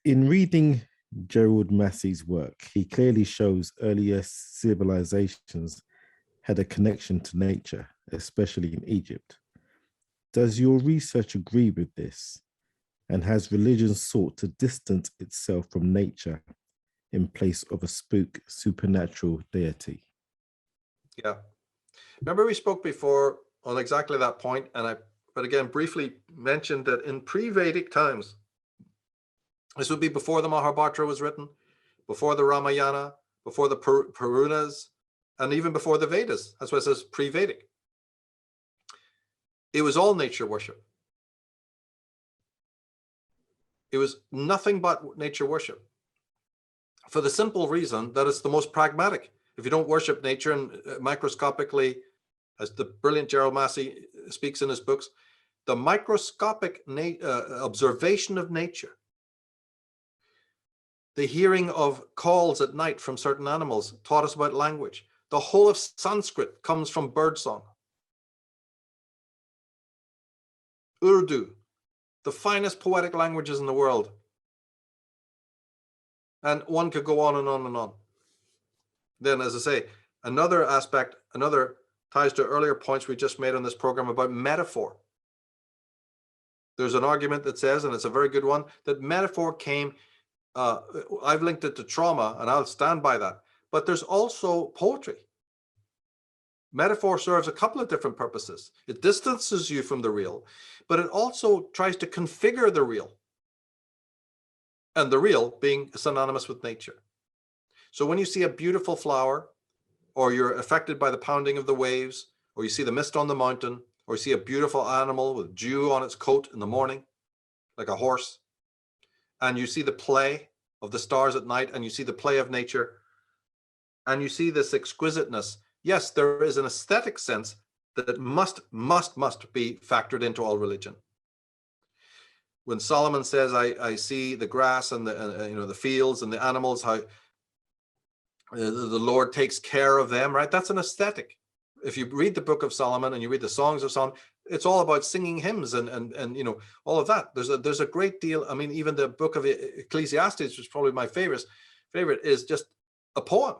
In reading Gerald Massey's work, he clearly shows earlier civilizations had a connection to nature, especially in Egypt. Does your research agree with this? And has religion sought to distance itself from nature in place of a supernatural deity? Yeah. Remember we spoke before on exactly that point, but again, briefly mentioned that in pre-Vedic times, this would be before the Mahabharata was written, before the Ramayana, before the Puranas, and even before the Vedas. That's why it says pre-Vedic. It was all nature worship. It was nothing but nature worship, for the simple reason that it's the most pragmatic. If you don't worship nature and microscopically, as the brilliant Gerald Massey speaks in his books, the microscopic observation of nature, the hearing of calls at night from certain animals taught us about language. The whole of Sanskrit comes from birdsong. Urdu, the finest poetic languages in the world. And one could go on and on and on. Then, as I say, another aspect, ties to earlier points we just made on this program about metaphor. There's an argument that says, and it's a very good one, that metaphor came, I've linked it to trauma, and I'll stand by that. But there's also poetry. Metaphor serves a couple of different purposes. It distances you from the real, but it also tries to configure the real. And the real being synonymous with nature. So when you see a beautiful flower, or you're affected by the pounding of the waves, or you see the mist on the mountain, or you see a beautiful animal with dew on its coat in the morning, like a horse, and you see the play of the stars at night, and you see the play of nature, and you see this exquisiteness, yes, there is an aesthetic sense that must be factored into all religion. When Solomon says, I see the grass and the fields and the animals, how the Lord takes care of them, right? That's an aesthetic. If you read the book of Solomon and you read the songs of Solomon, it's all about singing hymns and all of that. There's a great deal. I mean, even the book of Ecclesiastes, which is probably my favorite, is just a poem,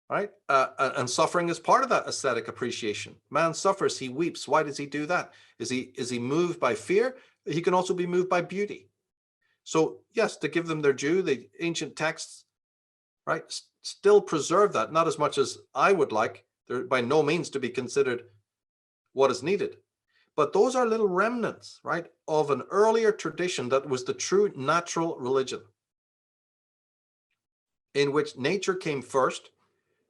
right? And suffering is part of that aesthetic appreciation. Man suffers, he weeps. Why does he do that? Is he moved by fear? He can also be moved by beauty. So yes, to give them their due, the ancient texts, right, still preserve that, not as much as I would like. They're by no means to be considered what is needed. But those are little remnants, right, of an earlier tradition that was the true natural religion, in which nature came first.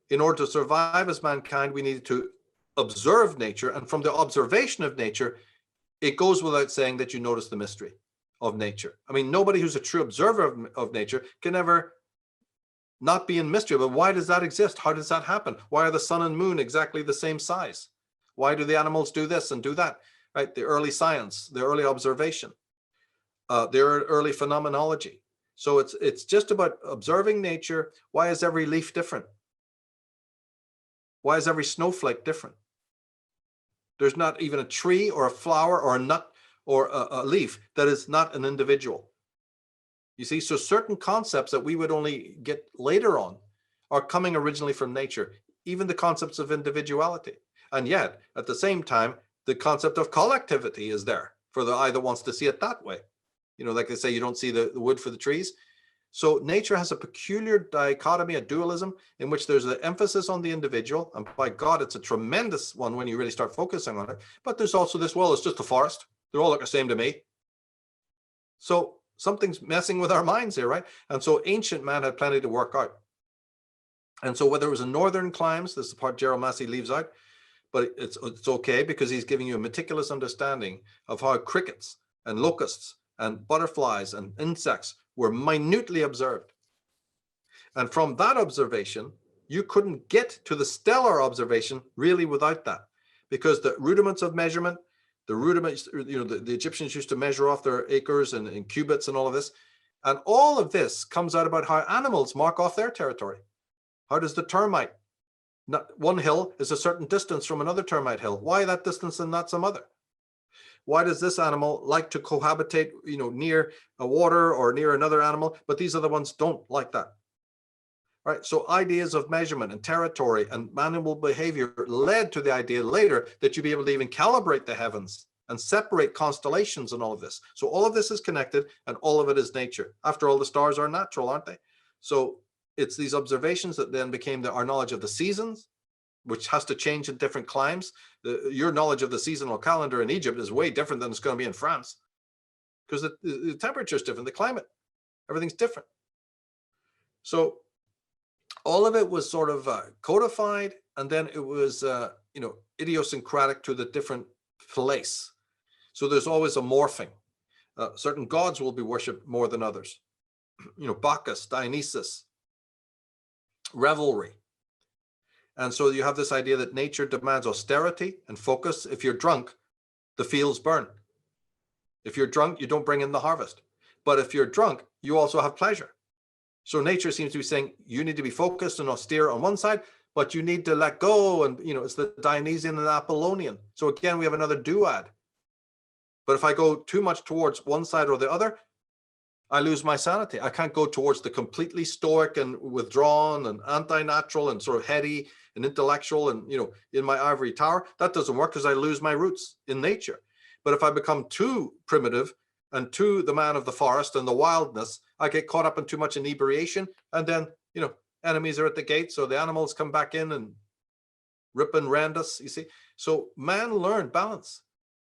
In order to survive as mankind, we needed to observe nature. And from the observation of nature, it goes without saying that you notice the mystery of nature. I mean, nobody who's a true observer of nature can ever not be in mystery. But why does that exist? How does that happen? Why are the sun and moon exactly the same size? Why do the animals do this and do that? Right? The early science, the early observation, the early phenomenology. So it's just about observing nature. Why is every leaf different? Why is every snowflake different? There's not even a tree or a flower or a nut or a leaf that is not an individual. You see, so certain concepts that we would only get later on are coming originally from nature, even the concepts of individuality. And yet, at the same time, the concept of collectivity is there for the eye that wants to see it that way. You know, like they say, you don't see the wood for the trees. So nature has a peculiar dichotomy, a dualism, in which there's an emphasis on the individual. And by God, it's a tremendous one when you really start focusing on it. But there's also this, well, it's just a forest. They all look the same to me. So something's messing with our minds here, right? And so ancient man had plenty to work out. And so whether it was in northern climes, this is the part Gerald Massey leaves out, but it's okay because he's giving you a meticulous understanding of how crickets and locusts and butterflies and insects were minutely observed. And from that observation, you couldn't get to the stellar observation really without that, because the rudiments of measurement, the rudiments, the Egyptians used to measure off their acres and cubits and all of this. And all of this comes out about how animals mark off their territory. How does the termite, not one hill is a certain distance from another termite hill. Why that distance and not some other? why does this animal like to cohabitate, near a water or near another animal, but these other ones don't like that? Right. So ideas of measurement and territory and animal behavior led to the idea later that you'd be able to even calibrate the heavens and separate constellations and all of this. So all of this is connected, and all of it is nature. After all, the stars are natural, aren't they? So it's these observations that then became our knowledge of the seasons, which has to change in different climes. Your knowledge of the seasonal calendar in Egypt is way different than it's going to be in France, because the temperature is different, the climate, everything's different. So all of it was sort of codified, and then it was, idiosyncratic to the different place. So there's always a morphing. Certain gods will be worshipped more than others. Bacchus, Dionysus, revelry. And so you have this idea that nature demands austerity and focus. If you're drunk, the fields burn. If you're drunk, you don't bring in the harvest. But if you're drunk, you also have pleasure. So nature seems to be saying you need to be focused and austere on one side, but you need to let go. And, it's the Dionysian and Apollonian. So again, we have another duad. But if I go too much towards one side or the other, I lose my sanity. I can't go towards the completely stoic and withdrawn and anti-natural and sort of heady and intellectual and, in my ivory tower. That doesn't work because I lose my roots in nature. But if I become too primitive and too the man of the forest and the wildness, I get caught up in too much inebriation. And then, enemies are at the gate. So the animals come back in and rip and rend us, you see. So man learned balance.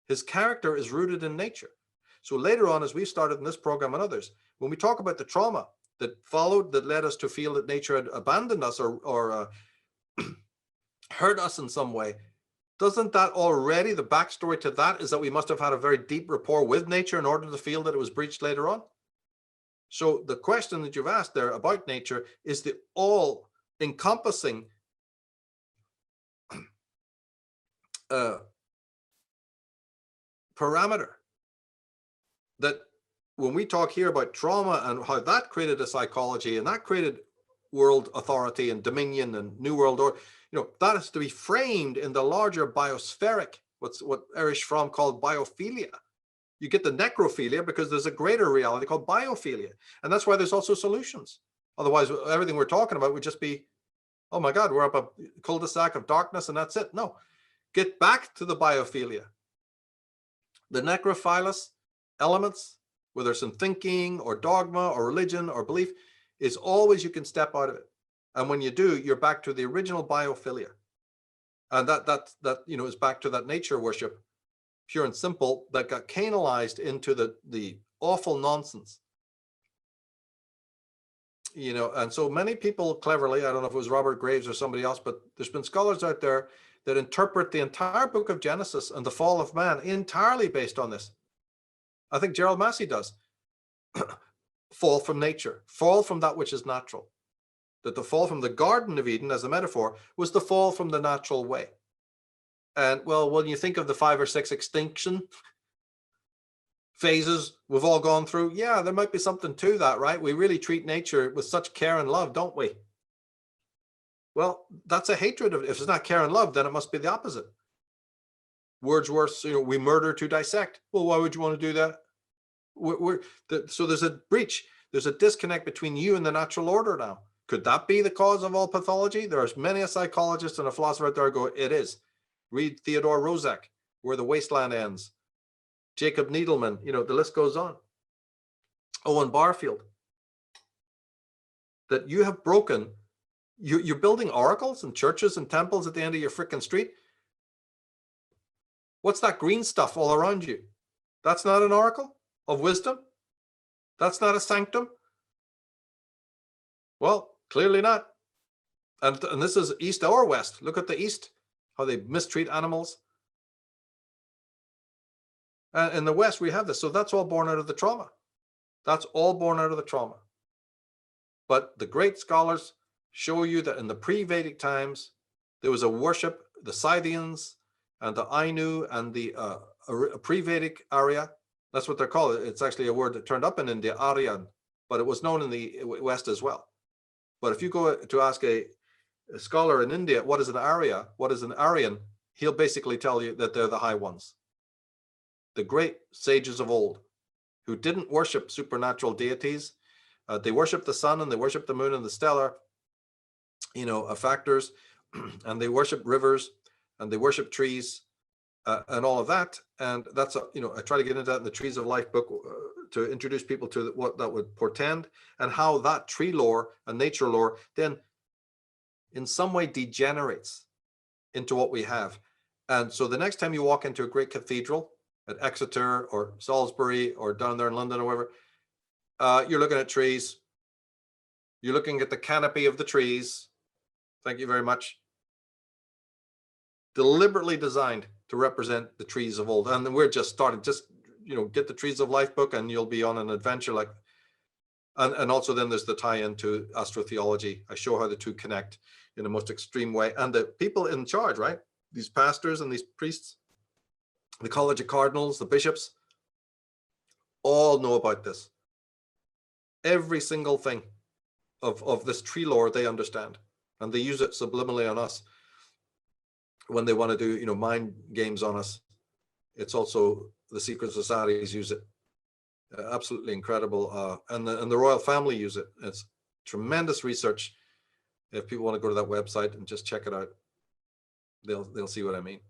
His character is rooted in nature. So later on, as we've started in this program and others, when we talk about the trauma that followed, that led us to feel that nature had abandoned us or hurt us in some way, doesn't that already, the backstory to that is that we must have had a very deep rapport with nature in order to feel that it was breached later on? So the question that you've asked there about nature is the all-encompassing parameter that when we talk here about trauma and how that created a psychology and that created world authority and dominion and new world order, that has to be framed in the larger biospheric, what Erich Fromm called biophilia. You get the necrophilia because there's a greater reality called biophilia. And that's why there's also solutions. Otherwise, everything we're talking about would just be, oh my God, we're up a cul-de-sac of darkness and that's it. No, get back to the biophilia. The necrophilous elements, whether it's in thinking or dogma or religion or belief, is always you can step out of it. And when you do, you're back to the original biophilia. And that is back to that nature worship, pure and simple, that got canalized into the awful nonsense. And so many people cleverly, I don't know if it was Robert Graves or somebody else, but there's been scholars out there that interpret the entire book of Genesis and the fall of man entirely based on this. I think Gerald Massey does. Fall from nature, fall from that which is natural. That the fall from the Garden of Eden, as a metaphor, was the fall from the natural way. And well, when you think of the 5 or 6 extinction phases we've all gone through, yeah, there might be something to that, right? We really treat nature with such care and love, don't we? Well, that's a hatred of it. If it's not care and love, then it must be the opposite. Wordsworth's, we murder to dissect. Well, why would you want to do that? So there's a breach. There's a disconnect between you and the natural order now. Could that be the cause of all pathology? There are many a psychologist and a philosopher out there who go, it is. Read Theodore Roszak, Where the Wasteland Ends. Jacob Needleman, the list goes on. Owen Barfield. That you have broken, you're building oracles and churches and temples at the end of your frickin' street. What's that green stuff all around you? That's not an oracle of wisdom? That's not a sanctum? Well, clearly not. And this is east or west. Look at the east, how they mistreat animals. And in the west, we have this. So that's all born out of the trauma. That's all born out of the trauma. But the great scholars show you that in the pre-Vedic times, there was a worship, the Scythians and the Ainu and the pre-Vedic Arya. That's what they're called. It's actually a word that turned up in India, Aryan, but it was known in the West as well. But if you go to ask a scholar in India, what is an Arya, what is an Aryan, he'll basically tell you that they're the high ones. the great sages of old, who didn't worship supernatural deities. They worshiped the sun and they worshiped the moon and the stellar, factors, and they worshiped rivers and they worshiped trees and all of that. And that's, I try to get into that in the Trees of Life book to introduce people to what that would portend and how that tree lore and nature lore then in some way degenerates into what we have. And so the next time you walk into a great cathedral at Exeter or Salisbury or down there in London or wherever, you're looking at trees. You're looking at the canopy of the trees. Thank you very much. Deliberately designed to represent the trees of old. And we're just starting, get the Trees of Life book and you'll be on an adventure like, and also then there's the tie-in to astrotheology. I show how the two connect in the most extreme way. And the people in charge, right? These pastors and these priests, the College of Cardinals, the bishops, all know about this. Every single thing of this tree lore they understand, and they use it subliminally on us when they want to do mind games on us. It's also the secret societies use it. Absolutely incredible. And the royal family use it. It's tremendous research. If people want to go to that website and just check it out, they'll see what I mean.